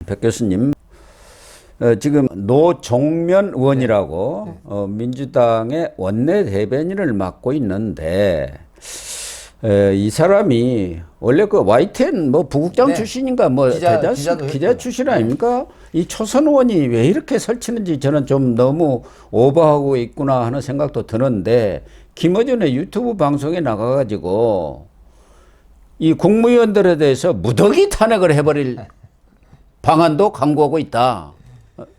백 교수님, 지금 노종면 의원이라고 민주당의 원내대변인을 맡고 있는데 이 사람이 원래 그 YTN 뭐 부국장 출신인가 뭐 기자 출신 아닙니까? 이 초선 의원이 왜 이렇게 설치는지 저는 좀 너무 오버하고 있구나 하는 생각도 드는데, 김어준의 유튜브 방송에 나가가지고 이 국무위원들에 대해서 무더기 탄핵을 해버릴 방안도 강구하고 있다,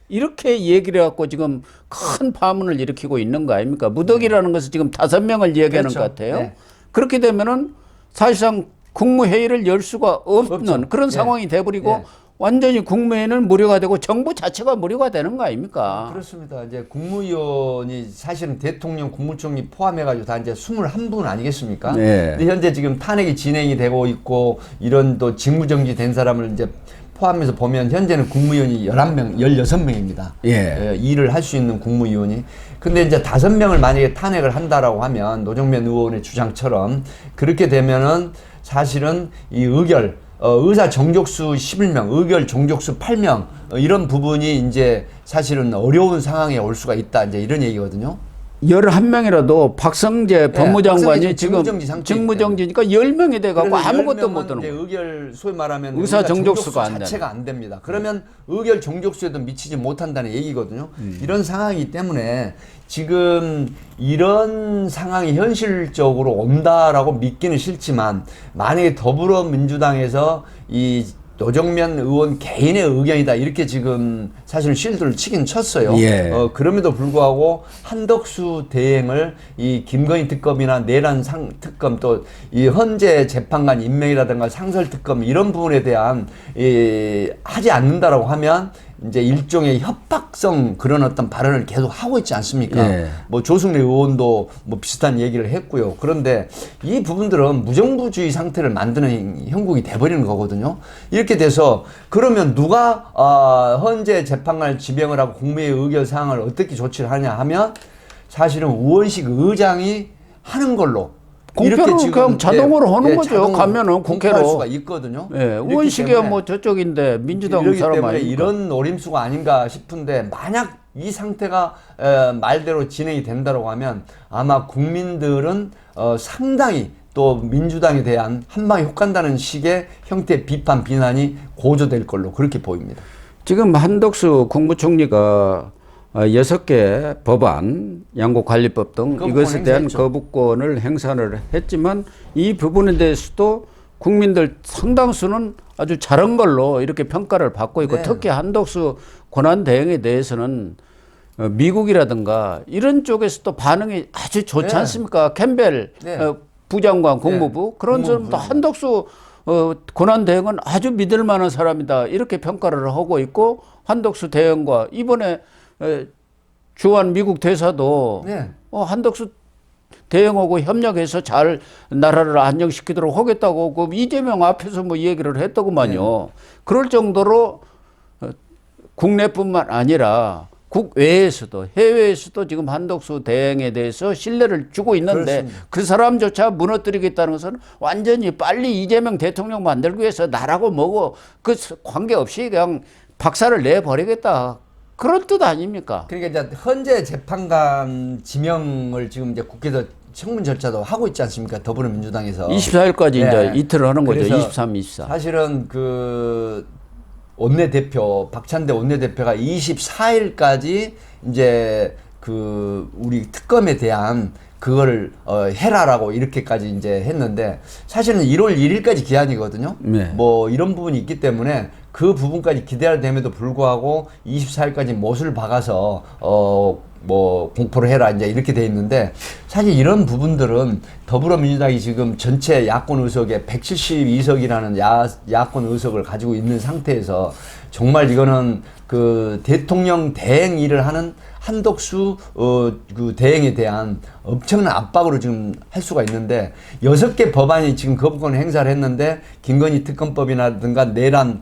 이렇게 얘기를 해갖고 지금 큰 파문을 일으키고 있는 거 아닙니까? 무더기라는 것은 지금 5명을 얘기하는 것 같아요. 네. 그렇게 되면은 사실상 국무회의를 열 수가 없는 그런 상황이 돼버리고 완전히 국무회의는 무료가 되고 정부 자체가 무료가 되는 거 아닙니까? 그렇습니다. 이제 국무위원이 사실은 대통령, 국무총리 포함해가지고 다 이제 21분 아니겠습니까? 네. 근데 현재 지금 탄핵이 진행이 되고 있고 이런 또 직무정지 된 사람을 이제 포함해서 보면 현재는 국무위원이 11명, 16명입니다. 일을 할 수 있는 국무위원이. 근데 이제 5명을 만약에 탄핵을 한다라고 하면 노정면 의원의 주장처럼 그렇게 되면은 사실은 이 의사 정족수 11명, 의결 정족수 8명, 이런 부분이 이제 사실은 어려운 상황에 올 수가 있다, 이제 이런 얘기거든요. 11명이라도 박성재 법무장관이 지금 직무정지니까 10명이 돼가고 아무것도 못 하는 거예요. 의결, 소위 말하면 의사 정족수가 자체가 안 됩니다. 그러면 의결 정족수에도 미치지 못한다는 얘기거든요. 이런 상황이기 때문에 지금 이런 상황이 현실적으로 온다라고 믿기는 싫지만, 만약에 더불어민주당에서 이 노정면 의원 개인의 의견이다, 이렇게 지금 사실은 실드를 치긴 쳤어요. 그럼에도 불구하고 한덕수 대행을 이 김건희 특검이나 내란 특검, 또 이 헌재 재판관 임명이라든가 상설 특검, 이런 부분에 대한 하지 않는다라고 하면 이제 일종의 협박성 그런 어떤 발언을 계속 하고 있지 않습니까? 뭐 조승래 의원도 뭐 비슷한 얘기를 했고요. 그런데 이 부분들은 무정부주의 상태를 만드는 형국이 돼버리는 거거든요. 이렇게 돼서 그러면 누가 헌재 재판관을 지명을 하고 국무회의 의결 사항을 어떻게 조치를 하냐 하면 사실은 우원식 의장이 하는 걸로. 국회로 그냥 자동으로 하는 거죠. 가면은 국회로 할 수가 있거든요. 의원식이야 뭐 저쪽인데 민주당 사람 때문에 이런 노림수가 아닌가 싶은데, 만약 이 상태가 말대로 진행이 된다고 하면 아마 국민들은 상당히 또 민주당에 대한 한방에 혹 간다는 식의 형태의 비판, 비난이 고조될 걸로 그렇게 보입니다. 지금 한덕수 국무총리가 6개 법안, 양곡관리법 등 이것에 대한 거부권을 행사를 했지만, 이 부분에 대해서도 국민들 상당수는 아주 잘한 걸로 이렇게 평가를 받고 있고, 특히 한덕수 권한대행에 대해서는 미국이라든가 이런 쪽에서도 반응이 아주 좋지 않습니까? 캠벨 부장관 국무부, 그런 사람도 한덕수 권한대행은 아주 믿을 만한 사람이다, 이렇게 평가를 하고 있고, 한덕수 대행과 이번에 주한 미국 대사도 한덕수 대행하고 협력해서 잘 나라를 안정시키도록 하겠다고 그 이재명 앞에서 뭐 얘기를 했더구만요. 그럴 정도로 국내뿐만 아니라 국외에서도 해외에서도 지금 한덕수 대행에 대해서 신뢰를 주고 있는데, 그 사람조차 무너뜨리겠다는 것은 완전히 빨리 이재명 대통령 만들기 위해서 나라고 뭐고 그 관계없이 그냥 박살을 내버리겠다, 그런 뜻 아닙니까? 그러니까 이제 헌재 재판관 지명을 지금 이제 국회에서 청문 절차도 하고 있지 않습니까? 더불어민주당에서 24일까지 이제 이틀 하는 거죠. 23, 24. 사실은 그 원내대표 박찬대 원내대표가 24일까지 이제 그 우리 특검에 대한 그거를 해라라고 이렇게까지 이제 했는데, 사실은 1월 1일까지 기한이거든요. 뭐 이런 부분이 있기 때문에 그 부분까지 기대할 됨에도 불구하고 24일까지 못을 박아서 뭐 공포를 해라 이제 이렇게 돼 있는데, 사실 이런 부분들은 더불어민주당이 지금 전체 야권 의석에 172석이라는 야권 의석을 가지고 있는 상태에서 정말 이거는 그 대통령 대행 일을 하는 한덕수 그 대행에 대한 엄청난 압박으로 지금 할 수가 있는데, 6개 법안이 지금 거부권을 행사를 했는데, 김건희 특검법이라든가 내란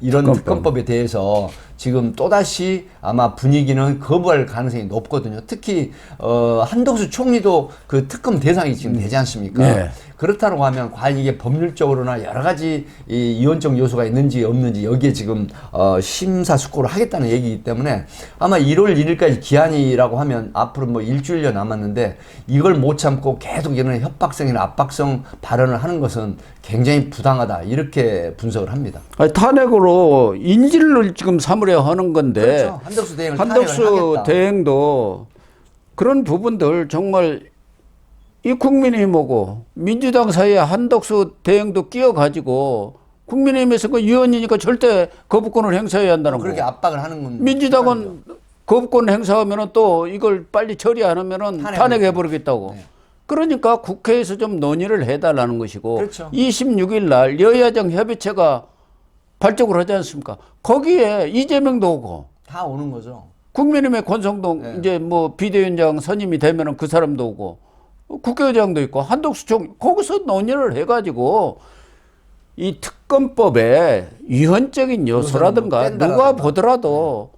이런 특검법에 대해서 지금 또다시 아마 분위기는 거부할 가능성이 높거든요. 특히 한덕수 총리도 그 특검 대상이 상황이 지금 되지 않습니까? 네. 그렇다고 하면 과연 이게 법률적으로나 여러 가지 이 이원적 요소가 있는지 없는지 여기에 지금 심사숙고를 하겠다는 얘기이기 때문에 아마 1월 1일까지 기한이라고 하면 앞으로 뭐 일주일여 남았는데 이걸 못 참고 계속 이런 협박성이나 압박성 발언을 하는 것은 굉장히 부당하다 이렇게 분석을 합니다. 아니, 탄핵으로 인질을 지금 삼으려 하는 건데 그렇죠. 한덕수 대행을 한덕수 탄핵을 하겠다. 대행도 그런 부분들 정말 이 국민의힘하고 민주당 사이에 한덕수 대행도 끼어가지고 국민의힘에서 그 위원이니까 절대 거부권을 행사해야 한다는 그렇게 거고 압박을 하는 건 민주당은 거부권 행사하면은 또 이걸 빨리 처리 안 하면은 탄핵해버리겠다고. 네. 그러니까 국회에서 좀 논의를 해달라는 것이고 그렇죠. 26일 날 여야정 협의체가 발족을 하지 않습니까? 거기에 이재명도 오고 다 오는 거죠. 국민의힘의 권성동 네. 이제 뭐 비대위원장 선임이 되면은 그 사람도 오고 국회의장도 있고 한덕수 총 거기서 논의를 해가지고 이 특검법의 위헌적인 요소라든가 뺀다라든가. 누가 보더라도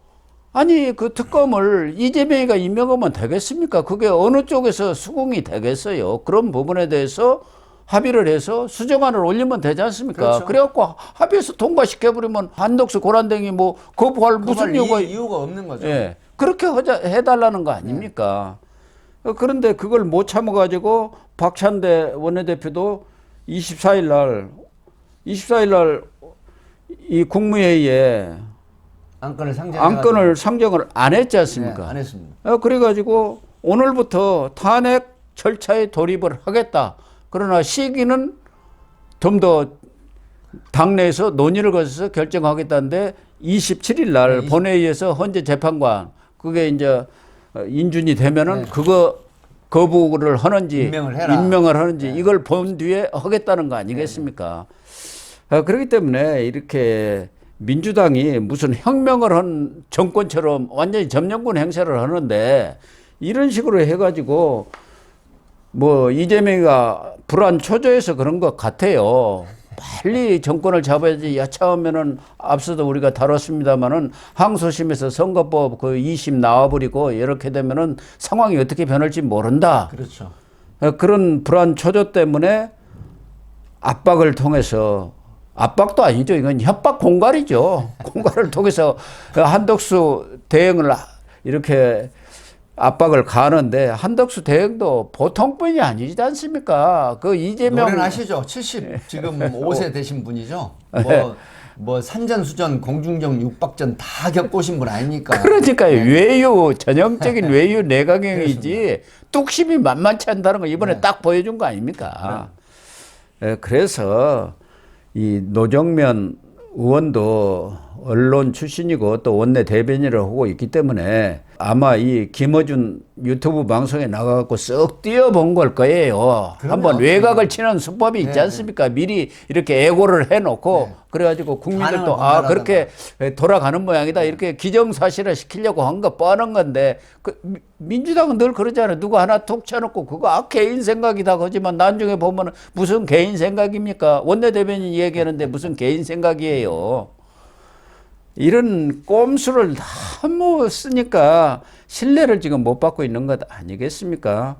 아니 그 특검을 이재명이가 임명하면 되겠습니까? 그게 어느 쪽에서 수긍이 되겠어요? 그런 부분에 대해서 합의를 해서 수정안을 올리면 되지 않습니까? 그렇죠. 그래갖고 합의해서 통과시켜버리면 한덕수 고란댕이 뭐 거부할 무슨 이유가 없는 거죠. 예, 그렇게 해달라는 거 아닙니까? 그런데 그걸 못 참아가지고 박찬대 원내대표도 24일 날 이 국무회의에 안건을 상정을 안 했지 않습니까? 네, 안 했습니다. 그래가지고 오늘부터 탄핵 절차에 돌입을 하겠다. 그러나 시기는 좀 더 당내에서 논의를 거쳐서 결정하겠다는데 27일 날 네, 본회의에서 헌재 재판관 그게 이제 인준이 되면은 네. 그거 거부를 하는지 임명을 하는지 네. 이걸 본 뒤에 하겠다는 거 아니겠습니까? 그렇기 때문에 이렇게 민주당이 무슨 혁명을 한 정권처럼 완전히 점령군 행세를 하는데 이런 식으로 해가지고 뭐 이재명이가 불안 초조해서 그런 것 같아요. 빨리 정권을 잡아야지 야차하면은 앞서도 우리가 다뤘습니다마는 항소심에서 선거법 그 2심 나와버리고 이렇게 되면은 상황이 어떻게 변할지 모른다. 그렇죠. 그런 불안 초조 때문에 압박을 통해서 압박도 아니죠. 이건 협박 공갈이죠. 공갈을 통해서 한덕수 대행을 이렇게 압박을 가는데 한덕수 대행도 보통 분이 아니지 않습니까? 그 이재명 노래는 아시죠? 70 지금 5세 되신 분이죠. 뭐 산전수전 공중전 육박전 다 겪으신 분 아닙니까? 그러니까요. 외유 전형적인 외유 내각형이지 뚝심이 만만치 않다는 거 이번에 딱 보여준 거 아닙니까? 그래서 이 노정면 의원도 언론 출신이고 또 원내 대변인을 하고 있기 때문에 아마 이 김어준 유튜브 방송에 나가갖고 쓱 뛰어본 걸 거예요. 그럼요. 한번 외곽을 치는 수법이 있지 네, 않습니까? 미리 이렇게 애고를 해놓고 그래가지고 국민들도 반응을 그렇게 돌아가는 모양이다 이렇게 기정사실화 시키려고 한 거 뻔한 건데 민주당은 늘 그러잖아요. 누구 하나 툭 쳐놓고 그거 개인 생각이다 하지만 나중에 보면 무슨 개인 생각입니까? 원내대변인 얘기하는데 무슨 개인 생각이에요. 이런 꼼수를 너무 쓰니까 신뢰를 지금 못 받고 있는 것 아니겠습니까?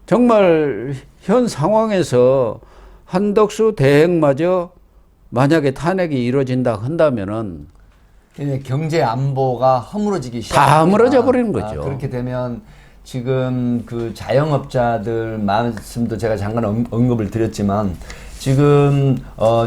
정말 현 상황에서 한덕수 대행마저 만약에 탄핵이 이루어진다 한다면은 경제 안보가 허물어지기 시작합니다. 다 허물어져 버리는 거죠. 그렇게 되면 지금 그 자영업자들 말씀도 제가 잠깐 언급을 드렸지만 지금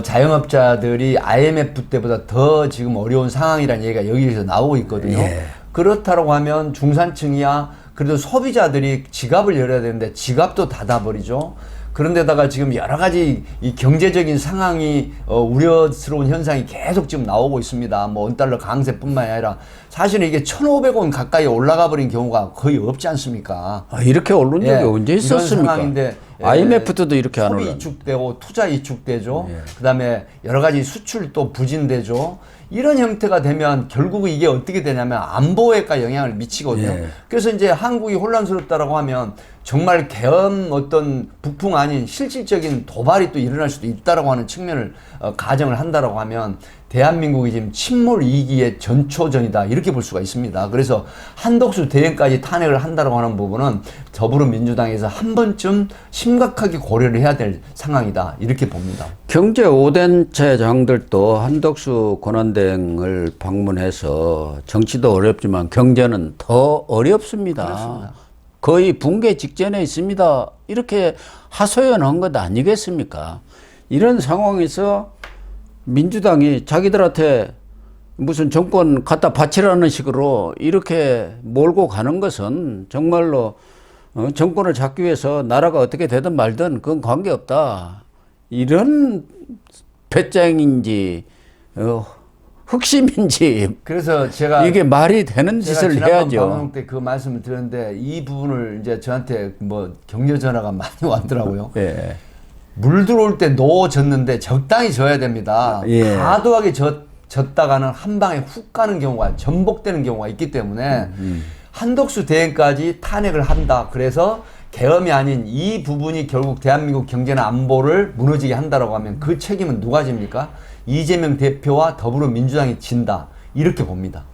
자영업자들이 IMF 때보다 더 지금 어려운 상황이라는 얘기가 여기에서 나오고 있거든요. 예. 그렇다고 하면 중산층이야 그래도 소비자들이 지갑을 열어야 되는데 지갑도 닫아버리죠. 그런데다가 지금 여러 가지 이 경제적인 상황이 우려스러운 현상이 계속 지금 나오고 있습니다. 뭐 원달러 강세뿐만 아니라 사실은 이게 1,500원 가까이 올라가 버린 경우가 거의 없지 않습니까? 이렇게 오른 적이 언제 이런 있었습니까? 상황인데 IMF 때도 이렇게 안 소비 올랐는데. 이축되고 투자 이축되죠. 그다음에 여러 가지 수출 또 부진되죠. 이런 형태가 되면 결국 이게 어떻게 되냐면 안보에가 영향을 미치거든요. 예. 그래서 이제 한국이 혼란스럽다라고 하면 정말 계엄 어떤 북풍 아닌 실질적인 도발이 또 일어날 수도 있다라고 하는 측면을 가정을 한다라고 하면 대한민국이 지금 침몰 위기의 전초전이다 이렇게 볼 수가 있습니다. 그래서 한덕수 대행까지 탄핵을 한다고 하는 부분은 더불어민주당에서 한 번쯤 심각하게 고려를 해야 될 상황이다 이렇게 봅니다. 경제 5단체장들도 한덕수 권한대행을 방문해서 정치도 어렵지만 경제는 더 어렵습니다. 그렇습니다. 거의 붕괴 직전에 있습니다. 이렇게 하소연한 것 아니겠습니까? 이런 상황에서 민주당이 자기들한테 무슨 정권 갖다 바치라는 식으로 이렇게 몰고 가는 것은 정말로 정권을 잡기 위해서 나라가 어떻게 되든 말든 그건 관계없다. 이런 배짱인지 흑심인지 그래서 제가 이게 말이 되는 제가 짓을 지난번 해야죠. 방송 때 그 말씀을 드렸는데 이 부분을 이제 저한테 뭐 격려 전화가 많이 왔더라고요. 예. 물 들어올 때 넣어졌는데 적당히 져야 됩니다. 예. 과도하게 졌다가는 한 방에 훅 가는 경우가 전복되는 경우가 있기 때문에 한덕수 대행까지 탄핵을 한다. 그래서 계엄이 아닌 이 부분이 결국 대한민국 경제나 안보를 무너지게 한다라고 하면 그 책임은 누가 집니까? 이재명 대표와 더불어민주당이 진다. 이렇게 봅니다.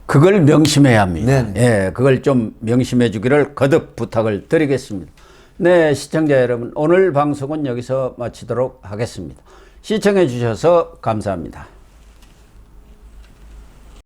그걸 명심해야 합니다. 네네. 예, 그걸 좀 명심해 주기를 거듭 부탁을 드리겠습니다. 네, 시청자 여러분, 오늘 방송은 여기서 마치도록 하겠습니다. 시청해 주셔서 감사합니다.